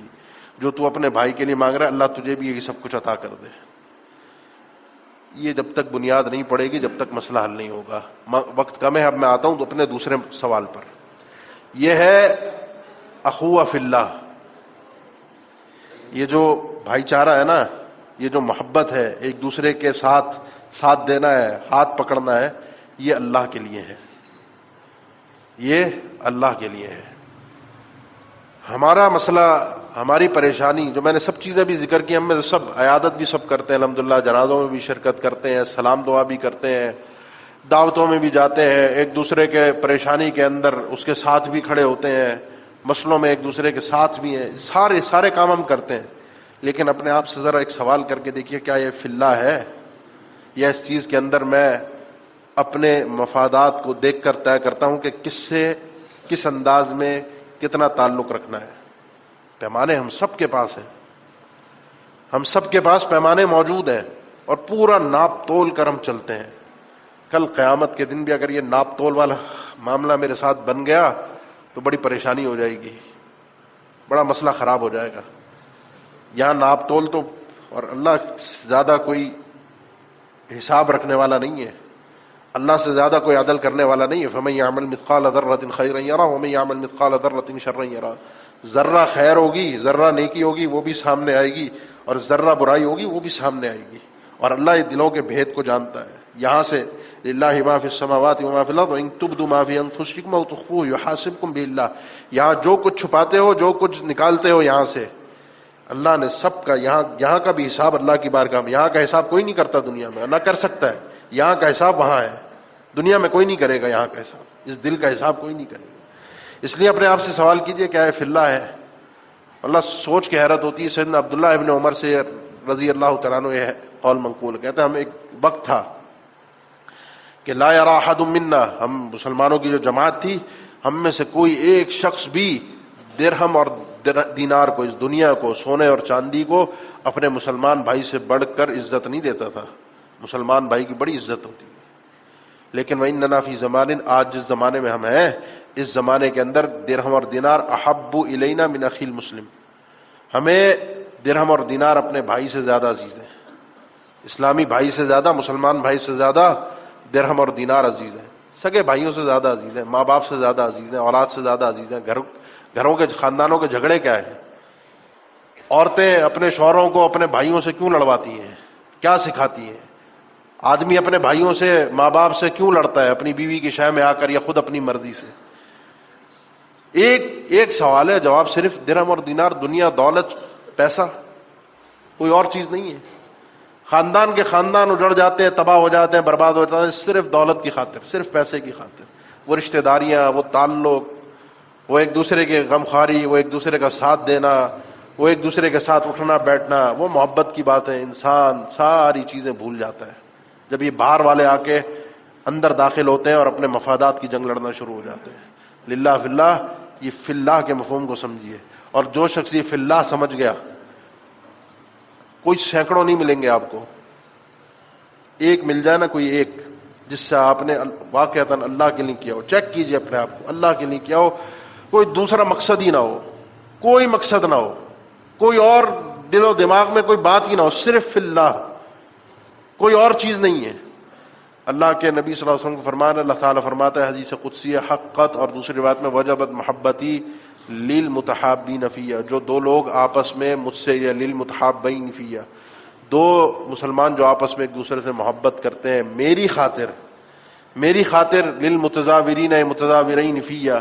جو تو اپنے بھائی کے لیے مانگ رہا ہے اللہ تجھے بھی یہی سب کچھ عطا کر دے. یہ جب تک بنیاد نہیں پڑے گی، جب تک مسئلہ حل نہیں ہوگا. وقت کم ہے، اب میں آتا ہوں تو اپنے دوسرے سوال پر. یہ ہے اخوہ فی اللہ. یہ جو بھائی چارہ ہے نا، یہ جو محبت ہے، ایک دوسرے کے ساتھ دینا ہے، ہاتھ پکڑنا ہے، یہ اللہ کے لیے ہے، یہ اللہ کے لیے ہے. ہمارا مسئلہ، ہماری پریشانی، جو میں نے سب چیزیں بھی ذکر کی، ہم میں سب عیادت بھی سب کرتے ہیں الحمدللہ، جنازوں میں بھی شرکت کرتے ہیں، سلام دعا بھی کرتے ہیں، دعوتوں میں بھی جاتے ہیں، ایک دوسرے کے پریشانی کے اندر اس کے ساتھ بھی کھڑے ہوتے ہیں، مسئلوں میں ایک دوسرے کے ساتھ بھی ہیں، سارے کام ہم کرتے ہیں. لیکن اپنے آپ سے ذرا ایک سوال کر کے دیکھیے، کیا یہ فی اللہ ہے، یا اس چیز کے اندر میں اپنے مفادات کو دیکھ کر طے کرتا ہوں کہ کس سے کس انداز میں کتنا تعلق رکھنا ہے؟ پیمانے ہم سب کے پاس ہیں، ہم سب کے پاس پیمانے موجود ہیں، اور پورا ناپ تول کر ہم چلتے ہیں. کل قیامت کے دن بھی اگر یہ ناپ تول والا معاملہ میرے ساتھ بن گیا تو بڑی پریشانی ہو جائے گی، بڑا مسئلہ خراب ہو جائے گا. یہاں ناپ تول تو، اور اللہ سے زیادہ کوئی حساب رکھنے والا نہیں ہے، اللہ سے زیادہ کوئی عدل کرنے والا نہیں ہے. فَمَن يَعْمَلْ مِثْقَالَ ذَرَّةٍ خَيْرًا يَرَهُ وَمَن يَعْمَلْ مِثْقَالَ ذَرَّةٍ شَرًّا يَرَهُ. ذرہ خیر ہوگی، ذرہ نیکی ہوگی، وہ بھی سامنے آئے گی، اور ذرہ برائی ہوگی، وہ بھی سامنے آئے گی. اور اللہ یہ دلوں کے بھید کو جانتا ہے. یہاں سے لِلَّهِ مَا فِي السَّمَاوَاتِ وَمَا فِي الْأَرْضِ وَإِن تُبْدُوا مَا فِي أَنفُسِكُمْ أَوْ تُخْفُوهُ يُحَاسِبْكُم بِهِ اللَّهُ. یہاں جو کچھ چھپاتے ہو، جو کچھ نکالتے ہو، یہاں سے اللہ نے سب کا، یہاں کا بھی حساب اللہ کی بارگاہ میں. یہاں کا حساب کوئی نہیں کرتا دنیا میں، نہ کر سکتا ہے. یہاں کا حساب وہاں ہے، دنیا میں کوئی نہیں کرے گا یہاں کا حساب، اس دل کا حساب کوئی نہیں کرے گا. اس لیے اپنے آپ سے سوال کیجئے، کیا ہے فی اللہ ہے؟ اللہ سوچ کے حیرت ہوتی ہے. سیدنا عبداللہ ابن عمر سے رضی اللہ تعالیٰ عنہ یہ قول منقول، کہتے ہیں ہم ایک وقت تھا کہ لا یری احد منا، ہم مسلمانوں کی جو جماعت تھی، ہم میں سے کوئی ایک شخص بھی درہم اور دینار کو، اس دنیا کو، سونے اور چاندی کو اپنے مسلمان بھائی سے بڑھ کر عزت نہیں دیتا تھا. مسلمان بھائی کی بڑی عزت ہوتی ہے. لیکن وَإِنَّنَا فِي زَمَانٍ، آج جس زمانے میں ہم ہیں، اس زمانے کے اندر درہم اور دینار احب الینا من اخی المسلم، ہمیں درہم اور دینار اپنے بھائی سے زیادہ عزیز ہیں. اسلامی بھائی سے زیادہ، مسلمان بھائی سے زیادہ درہم اور دینار عزیز ہیں. سگے بھائیوں سے زیادہ عزیز ہیں، ماں باپ سے زیادہ عزیز ہیں، اولاد سے زیادہ عزیز ہیں. گھروں کے، خاندانوں کے جھگڑے کیا ہیں؟ عورتیں اپنے شوہروں کو اپنے بھائیوں سے کیوں لڑواتی ہیں؟ کیا سکھاتی ہیں؟ آدمی اپنے بھائیوں سے، ماں باپ سے کیوں لڑتا ہے اپنی بیوی کی شے میں آ کر، یا خود اپنی مرضی سے؟ ایک سوال ہے، جواب صرف درہم اور دینار، دنیا، دولت، پیسہ، کوئی اور چیز نہیں ہے. خاندان کے خاندان اجڑ جاتے ہیں، تباہ ہو جاتے ہیں، برباد ہو جاتے ہیں، صرف دولت کی خاطر، صرف پیسے کی خاطر. وہ رشتہ داریاں، وہ تعلق، وہ ایک دوسرے کے غمخواری، وہ ایک دوسرے کا ساتھ دینا، وہ ایک دوسرے کے ساتھ اٹھنا بیٹھنا، وہ محبت کی باتیں، انسان ساری چیزیں بھول جاتا ہے جب یہ باہر والے آ کے اندر داخل ہوتے ہیں اور اپنے مفادات کی جنگ لڑنا شروع ہو جاتے ہیں. للہ فی اللہ، یہ فی اللہ کے مفہوم کو سمجھیے. اور جو شخص یہ فی اللہ سمجھ گیا، کوئی سینکڑوں نہیں ملیں گے آپ کو، ایک مل جائے نا کوئی ایک جس سے آپ نے واقعتاً اللہ کے لیے کیا ہو. چیک کیجئے اپنے آپ کو, اللہ کے لیے کیا ہو, کوئی دوسرا مقصد ہی نہ ہو, کوئی مقصد نہ ہو, کوئی اور دل و دماغ میں کوئی بات ہی نہ ہو, صرف اللہ, کوئی اور چیز نہیں ہے. اللہ کے نبی صلی اللہ علیہ وسلم کو فرمانا, اللہ تعالیٰ فرماتا ہے حدیث قدسی حقت, اور دوسری روایت میں وجبت محبتی للمتحابین فیہ, جو دو لوگ آپس میں مجھ سے, یا للمتحابین فیہ, دو مسلمان جو آپس میں ایک دوسرے سے محبت کرتے ہیں میری خاطر, میری خاطر, للمتزاورین متزاورین فیہ,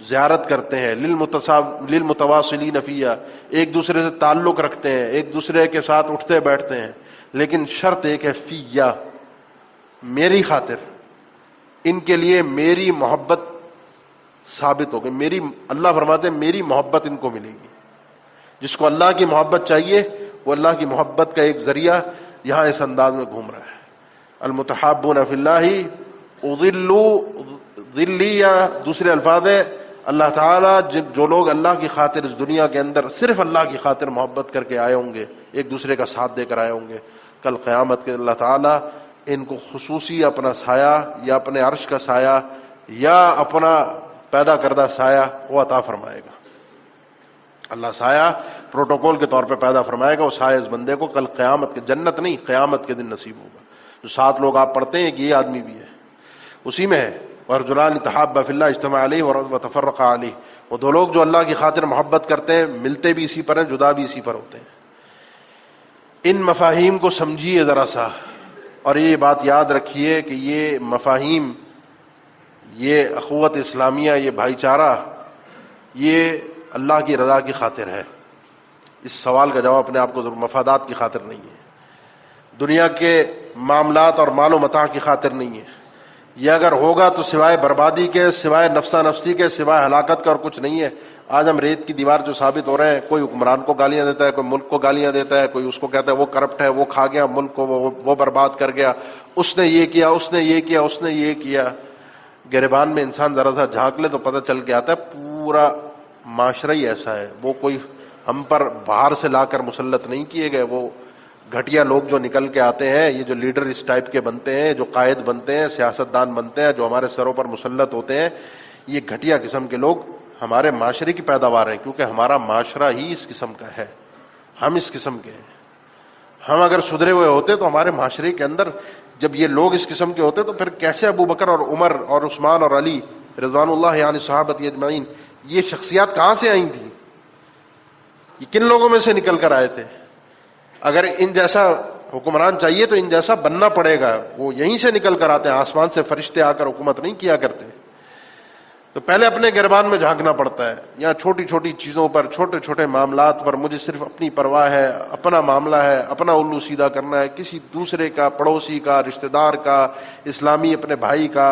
زیارت کرتے ہیں, للمتواصلین فیہ, ایک دوسرے سے تعلق رکھتے ہیں, ایک دوسرے کے ساتھ اٹھتے بیٹھتے ہیں, لیکن شرط ایک ہے, فیہ, میری خاطر, ان کے لیے میری محبت ثابت ہوگی. میری, اللہ فرماتے ہیں میری محبت ان کو ملے گی. جس کو اللہ کی محبت چاہیے وہ اللہ کی محبت کا ایک ذریعہ یہاں اس انداز میں گھوم رہا ہے. المتحابون فی اللہ اظلوا ظلی, یا دوسرے الفاظ ہے اللہ تعالیٰ جو لوگ اللہ کی خاطر اس دنیا کے اندر صرف اللہ کی خاطر محبت کر کے آئے ہوں گے, ایک دوسرے کا ساتھ دے کر آئے ہوں گے, کل قیامت کے اللہ تعالیٰ ان کو خصوصی اپنا سایہ, یا اپنے عرش کا سایہ, یا اپنا پیدا کردہ سایہ وہ عطا فرمائے گا. اللہ سایہ پروٹوکول کے طور پہ پیدا فرمائے گا, وہ سایہ اس بندے کو کل قیامت کے, جنت نہیں, قیامت کے دن نصیب ہوگا. جو 7 لوگ آپ پڑھتے ہیں کہ یہ آدمی بھی ہے, اسی میں ہے. ورجلان تحابا فی اللہ اجتمع علیہ وتفرقا علیہ, وہ دو لوگ جو اللہ کی خاطر محبت کرتے ہیں ملتے بھی اسی پر ہیں, جدا بھی اسی پر ہوتے ہیں. ان مفاہیم کو سمجھیے ذرا سا, اور یہ بات یاد رکھیے کہ یہ مفاہیم, یہ اخوت اسلامیہ, یہ بھائی چارہ, یہ اللہ کی رضا کی خاطر ہے. اس سوال کا جواب اپنے آپ کو ضرور, مفادات کی خاطر نہیں ہے, دنیا کے معاملات اور مال و متاع کی خاطر نہیں ہے. یہ اگر ہوگا تو سوائے بربادی کے, سوائے نفسا نفسی کے, سوائے ہلاکت کا اور کچھ نہیں ہے. آج ہم ریت کی دیوار جو ثابت ہو رہے ہیں, کوئی حکمران کو گالیاں دیتا ہے, کوئی ملک کو گالیاں دیتا ہے, کوئی اس کو کہتا ہے وہ کرپٹ ہے, وہ کھا گیا ملک کو, وہ برباد کر گیا, اس نے یہ کیا, اس نے یہ کیا, اس نے یہ کیا. گریبان میں انسان ذرا سا جھانک لے تو پتہ چل کے آتا ہے پورا معاشرہ ہی ایسا ہے. وہ کوئی ہم پر باہر سے لا کر مسلط نہیں کیے گئے, وہ گھٹیا لوگ جو نکل کے آتے ہیں, یہ جو لیڈر اس ٹائپ کے بنتے ہیں, جو قائد بنتے ہیں, سیاستدان بنتے ہیں, جو ہمارے سروں پر مسلط ہوتے ہیں, یہ گھٹیا قسم کے لوگ ہمارے معاشرے کی پیداوار ہیں, کیونکہ ہمارا معاشرہ ہی اس قسم کا ہے, ہم اس قسم کے ہیں. ہم اگر سدھرے ہوئے ہوتے تو ہمارے معاشرے کے اندر جب یہ لوگ اس قسم کے ہوتے تو پھر کیسے ابو بکر اور عمر اور عثمان اور علی رضوان اللہ یعنی صحابت اجمعین, یہ شخصیات کہاں سے آئی تھیں, یہ کن لوگوں میں سے نکل کر آئے تھے؟ اگر ان جیسا حکمران چاہیے تو ان جیسا بننا پڑے گا, وہ یہیں سے نکل کر آتے ہیں, آسمان سے فرشتے آ کر حکومت نہیں کیا کرتے. تو پہلے اپنے گربان میں جھانکنا پڑتا ہے. یہاں چھوٹی چھوٹی چیزوں پر, چھوٹے چھوٹے معاملات پر مجھے صرف اپنی پرواہ ہے, اپنا معاملہ ہے, اپنا الو سیدھا کرنا ہے, کسی دوسرے کا, پڑوسی کا, رشتہ دار کا, اسلامی اپنے بھائی کا,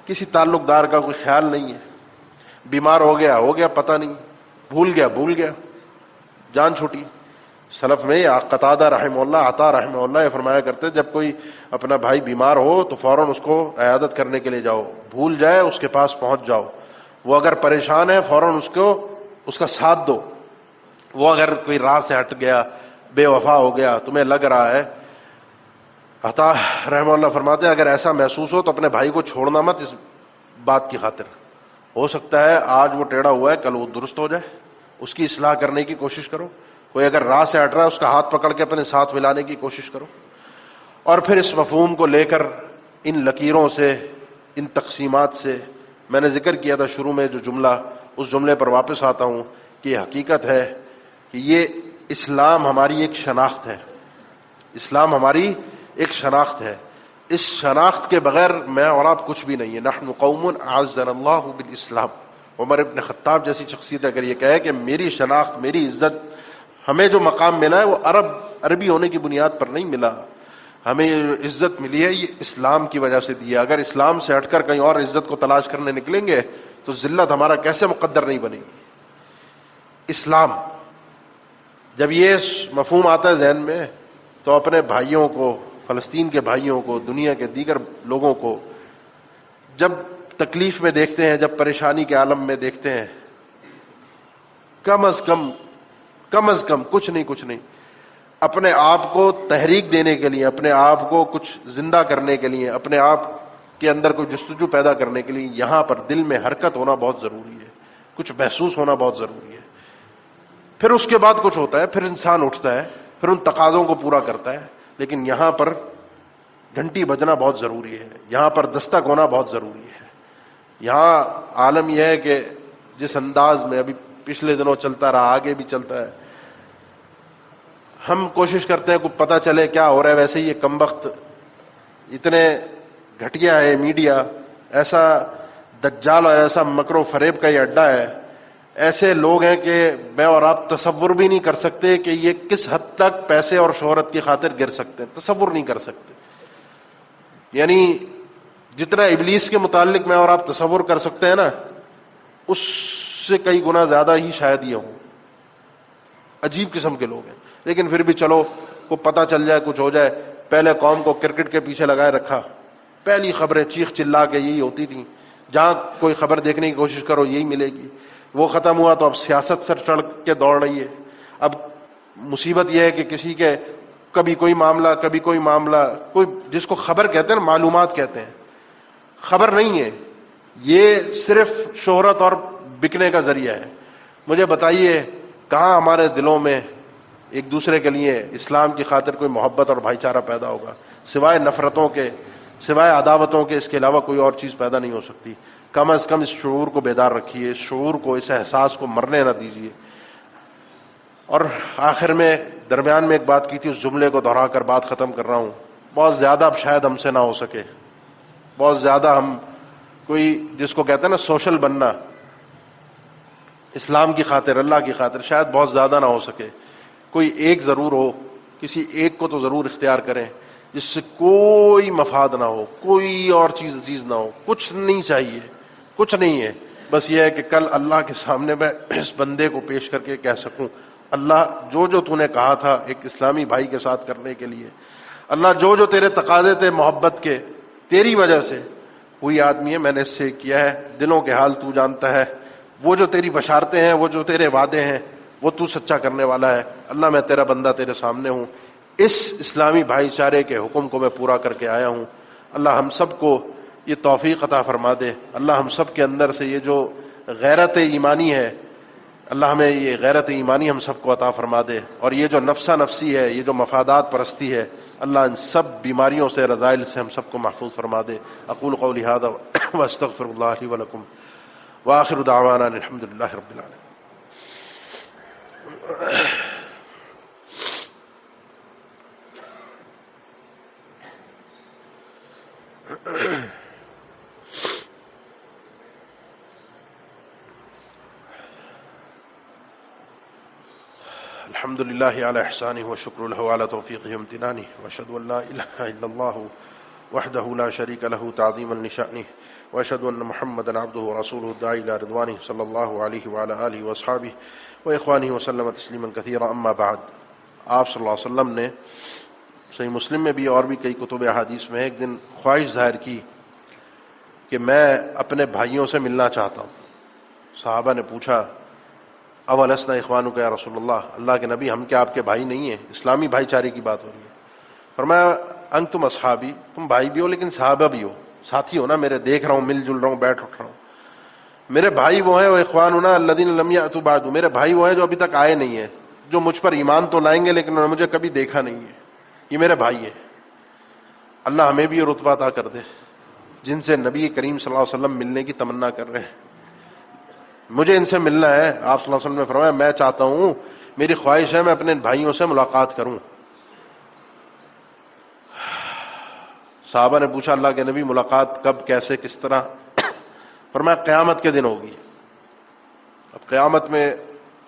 کسی تعلق دار کا کوئی خیال نہیں ہے. بیمار ہو گیا پتہ نہیں, بھول گیا, جان چھوٹی. سلف میں قتادہ رحمہ اللہ, عطا رحمہ اللہ یہ فرمایا کرتے, جب کوئی اپنا بھائی بیمار ہو تو فوراً اس کو عیادت کرنے کے لیے جاؤ, بھول جائے اس کے پاس پہنچ جاؤ, وہ اگر پریشان ہے فوراً اس کا ساتھ دو, وہ اگر کوئی راہ سے ہٹ گیا, بے وفا ہو گیا, تمہیں لگ رہا ہے, عطا رحمہ اللہ فرماتے ہیں اگر ایسا محسوس ہو تو اپنے بھائی کو چھوڑنا مت, اس بات کی خاطر ہو سکتا ہے آج وہ ٹیڑھا ہوا ہے کل وہ درست ہو جائے, اس کی اصلاح کرنے کی کوشش کرو. کوئی اگر راہ سے ہٹ رہا ہے اس کا ہاتھ پکڑ کے اپنے ساتھ ملانے کی کوشش کرو. اور پھر اس مفہوم کو لے کر ان لکیروں سے, ان تقسیمات سے, میں نے ذکر کیا تھا شروع میں جو جملہ, اس جملے پر واپس آتا ہوں کہ یہ حقیقت ہے کہ یہ اسلام ہماری ایک شناخت ہے, اسلام ہماری ایک شناخت ہے. اس شناخت کے بغیر میں اور آپ کچھ بھی نہیں ہے. نحن قوم اعزنا اللہ بالاسلام. عمر ابن خطاب جیسی شخصیت اگر یہ کہے کہ میری شناخت, میری عزت, ہمیں جو مقام ملا ہے وہ عربی ہونے کی بنیاد پر نہیں ملا, ہمیں عزت ملی ہے یہ اسلام کی وجہ سے دی ہے. اگر اسلام سے ہٹ کر کہیں اور عزت کو تلاش کرنے نکلیں گے تو ذلت ہمارا کیسے مقدر نہیں بنے گی. اسلام جب یہ مفہوم آتا ہے ذہن میں تو اپنے بھائیوں کو, فلسطین کے بھائیوں کو, دنیا کے دیگر لوگوں کو جب تکلیف میں دیکھتے ہیں, جب پریشانی کے عالم میں دیکھتے ہیں, کم از کم کچھ نہیں اپنے آپ کو تحریک دینے کے لیے، اپنے آپ کو کچھ زندہ کرنے کے لیے، اپنے آپ کے اندر کوئی جستجو پیدا کرنے کے لیے یہاں پر دل میں حرکت ہونا بہت ضروری ہے، کچھ محسوس ہونا بہت ضروری ہے. پھر اس کے بعد کچھ ہوتا ہے، پھر انسان اٹھتا ہے، پھر ان تقاضوں کو پورا کرتا ہے. لیکن یہاں پر گھنٹی بجنا بہت ضروری ہے، یہاں پر دستک ہونا بہت ضروری ہے. یہاں عالم یہ ہے کہ جس انداز میں ابھی پچھلے دنوں چلتا رہا، آگے بھی چلتا ہے، ہم کوشش کرتے ہیں کچھ پتہ چلے کیا ہو رہا ہے. ویسے ہی یہ کمبخت اتنے گھٹیا ہے میڈیا، ایسا دجال اور ایسا مکر و فریب کا یہ اڈا ہے. ایسے لوگ ہیں کہ میں اور آپ تصور بھی نہیں کر سکتے کہ یہ کس حد تک پیسے اور شہرت کی خاطر گر سکتے ہیں، تصور نہیں کر سکتے. یعنی جتنا ابلیس کے متعلق میں اور آپ تصور کر سکتے ہیں نا، اس سے کئی گنا زیادہ ہی شاید یہ ہوں. عجیب قسم کے لوگ ہیں. لیکن پھر بھی چلو کو پتہ چل جائے، کچھ ہو جائے. پہلے قوم کو کرکٹ کے پیچھے لگائے رکھا، پہلی خبریں چیخ چلا کے یہی ہوتی تھیں، جہاں کوئی خبر دیکھنے کی کوشش کرو یہی ملے گی. وہ ختم ہوا تو اب سیاست سر چڑھ کے دوڑ رہی ہے. اب مصیبت یہ ہے کہ کسی کے کبھی کوئی معاملہ، کبھی کوئی معاملہ، کوئی جس کو خبر کہتے ہیں نا، معلومات کہتے ہیں، خبر نہیں ہے، یہ صرف شہرت اور بکنے کا ذریعہ ہے. مجھے بتائیے کہاں ہمارے دلوں میں ایک دوسرے کے لیے اسلام کی خاطر کوئی محبت اور بھائی چارہ پیدا ہوگا؟ سوائے نفرتوں کے، سوائے عداوتوں کے، اس کے علاوہ کوئی اور چیز پیدا نہیں ہو سکتی. کم از کم اس شعور کو بیدار رکھیے، اس شعور کو، اس احساس کو مرنے نہ دیجیے. اور آخر میں درمیان میں ایک بات کی تھی، اس جملے کو دہرا کر بات ختم کر رہا ہوں. بہت زیادہ اب شاید ہم سے نہ ہو سکے، بہت زیادہ ہم کوئی جس کو کہتے ہیں نا سوشل بننا، اسلام کی خاطر، اللہ کی خاطر، شاید بہت زیادہ نہ ہو سکے. کوئی ایک ضرور ہو، کسی ایک کو تو ضرور اختیار کریں جس سے کوئی مفاد نہ ہو، کوئی اور چیز عزیز نہ ہو، کچھ نہیں چاہیے، کچھ نہیں ہے. بس یہ ہے کہ کل اللہ کے سامنے میں اس بندے کو پیش کر کے کہہ سکوں، اللہ جو جو تو نے کہا تھا ایک اسلامی بھائی کے ساتھ کرنے کے لیے، اللہ جو جو تیرے تقاضے تھے محبت کے، تیری وجہ سے وہی آدمی ہے، میں نے اس سے کیا ہے، دلوں کے حال تو جانتا ہے، وہ جو تیری بشارتیں ہیں، وہ جو تیرے وعدے ہیں، وہ تو سچا کرنے والا ہے. اللہ میں تیرا بندہ تیرے سامنے ہوں، اس اسلامی بھائی چارے کے حکم کو میں پورا کر کے آیا ہوں. اللہ ہم سب کو یہ توفیق عطا فرما دے. اللہ ہم سب کے اندر سے یہ جو غیرت ایمانی ہے، اللہ ہمیں یہ غیرت ایمانی ہم سب کو عطا فرما دے. اور یہ جو نفسہ نفسی ہے، یہ جو مفادات پرستی ہے، اللہ ان سب بیماریوں سے، رذائل سے ہم سب کو محفوظ فرما دے. اقول قولی ھذا واستغفر اللہ لی ولکم وآخر دعوانا الحمد للہ رب العالمین. الحمد للہ علی احسانہ والشکر له علی توفیقہ وامتنانہ واشهد ان لا الہ الا اللہ وحدہ لا شریک له تعظیما لشأنہ واشهد ان محمدا عبدہ ورسولہ الداعی الی رضوانہ صلی اللہ علیہ وعلی آلہ واصحابہ واخوانہ وسلم تسلیما کثیرا. اما بعد. آپ صلی اللہ علیہ وسلم نے صحیح مسلم میں بھی اور بھی کئی کتب احادیث میں ایک دن خواہش ظاہر کی کہ میں اپنے بھائیوں سے ملنا چاہتا ہوں. صحابہ نے پوچھا اولسنا اخوانک یا رسول اللہ، اللہ کے نبی ہم کیا آپ کے بھائی نہیں ہیں؟ اسلامی بھائی چارے کی بات ہو رہی ہے. فرمایا انتم اصحابی، تم بھائی بھی ہو لیکن صحابہ بھی ہو، ساتھی ہو نا میرے، دیکھ رہا ہوں، مل جل رہا ہوں، بیٹھ اٹھ رہا ہوں. میرے بھائی وہ ہیں، وہ اخواننا الذین لم یأتوا بعد، میرے بھائی وہ ہیں جو ابھی تک آئے نہیں ہیں، جو مجھ پر ایمان تو لائیں گے لیکن انہوں نے مجھے کبھی دیکھا نہیں ہے. یہ میرے بھائی ہیں. اللہ ہمیں بھی یہ رتبہ عطا کر دے جن سے نبی کریم صلی اللہ علیہ وسلم ملنے کی تمنا کر رہے ہیں. مجھے ان سے ملنا ہے. آپ صلی اللہ علیہ وسلم نے فرمایا میں چاہتا ہوں، میری خواہش ہے میں اپنے بھائیوں سے ملاقات کروں. صحابہ نے پوچھا اللہ کے نبی ملاقات کب، کیسے، کس طرح؟ فرمایا قیامت کے دن ہوگی. اب قیامت میں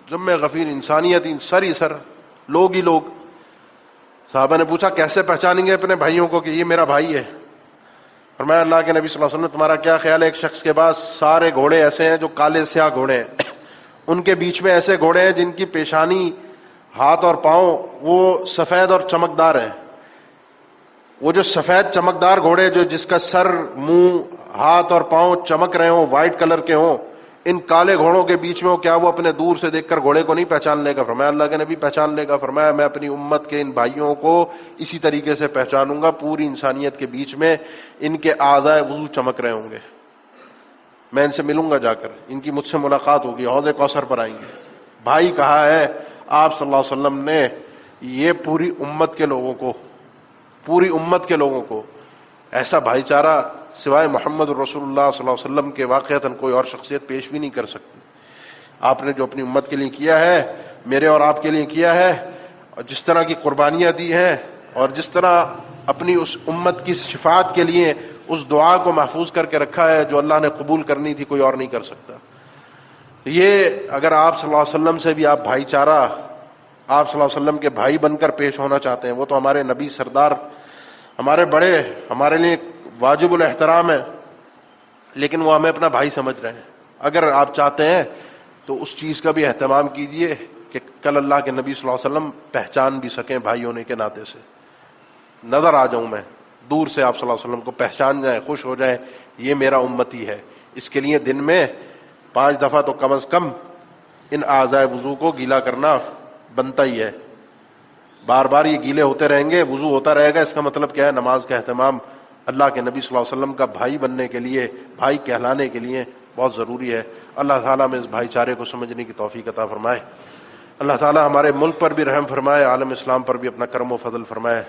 ذمہ غفیر انسانیت سر ہی سر، لوگ ہی لوگ. صحابہ نے پوچھا کیسے پہچانیں گے اپنے بھائیوں کو کہ یہ میرا بھائی ہے؟ فرمایا اللہ کے نبی صلی اللہ علیہ وسلم نے تمہارا کیا خیال ہے ایک شخص کے پاس سارے گھوڑے ایسے ہیں جو کالے سیاہ گھوڑے ہیں، ان کے بیچ میں ایسے گھوڑے ہیں جن کی پیشانی، ہاتھ اور پاؤں وہ سفید اور چمکدار ہیں. وہ جو سفید چمکدار گھوڑے جو جس کا سر، منہ، ہاتھ اور پاؤں چمک رہے ہوں، وائٹ کلر کے ہوں، ان کالے گھوڑوں کے بیچ میں ہو، کیا وہ اپنے دور سے دیکھ کر گھوڑے کو نہیں پہچان لے گا؟ فرمایا اللہ کے نبی پہچان لے گا۔ فرمایا میں اپنی امت کے ان بھائیوں کو اسی طریقے سے پہچانوں گا، پوری انسانیت کے بیچ میں ان کے اعضائے وضو چمک رہے ہوں گے، میں ان سے ملوں گا جا کر، ان کی مجھ سے ملاقات ہوگی، حوض کوثر پر آئیں گے۔ بھائی کہا ہے آپ صلی اللہ علیہ وسلم نے، یہ پوری امت کے لوگوں کو، پوری امت کے لوگوں کو ایسا بھائی چارہ سوائے محمد رسول اللہ صلی اللہ علیہ وسلم کے واقعتاً کوئی اور شخصیت پیش بھی نہیں کر سکتی۔ آپ نے جو اپنی امت کے لیے کیا ہے، میرے اور آپ کے لیے کیا ہے، اور جس طرح کی قربانیاں دی ہیں، اور جس طرح اپنی اس امت کی شفاعت کے لیے اس دعا کو محفوظ کر کے رکھا ہے جو اللہ نے قبول کرنی تھی، کوئی اور نہیں کر سکتا۔ یہ اگر آپ صلی اللہ علیہ وسلم سے بھی آپ بھائی چارہ، آپ صلی اللہ علیہ وسلم کے بھائی بن کر پیش ہونا چاہتے ہیں، وہ تو ہمارے نبی سردار، ہمارے بڑے، ہمارے لیے واجب الاحترام ہے، لیکن وہ ہمیں اپنا بھائی سمجھ رہے ہیں۔ اگر آپ چاہتے ہیں تو اس چیز کا بھی اہتمام کیجئے کہ کل اللہ کے نبی صلی اللہ علیہ وسلم پہچان بھی سکیں بھائی ہونے کے ناطے سے، نظر آ جاؤں میں دور سے، آپ صلی اللہ علیہ وسلم کو پہچان جائیں، خوش ہو جائیں، یہ میرا امتی ہے۔ اس کے لیے دن میں 5 دفعہ تو کم از کم ان اعضائے وضو کو گیلا کرنا بنتا ہی ہے۔ بار بار یہ گیلے ہوتے رہیں گے، وضو ہوتا رہے گا، اس کا مطلب کیا ہے؟ نماز کا اہتمام اللہ کے نبی صلی اللہ علیہ وسلم کا بھائی بننے کے لیے، بھائی کہلانے کے لیے بہت ضروری ہے۔ اللہ تعالیٰ میں اس بھائی چارے کو سمجھنے کی توفیق عطا فرمائے۔ اللہ تعالیٰ ہمارے ملک پر بھی رحم فرمائے، عالم اسلام پر بھی اپنا کرم و فضل فرمائے۔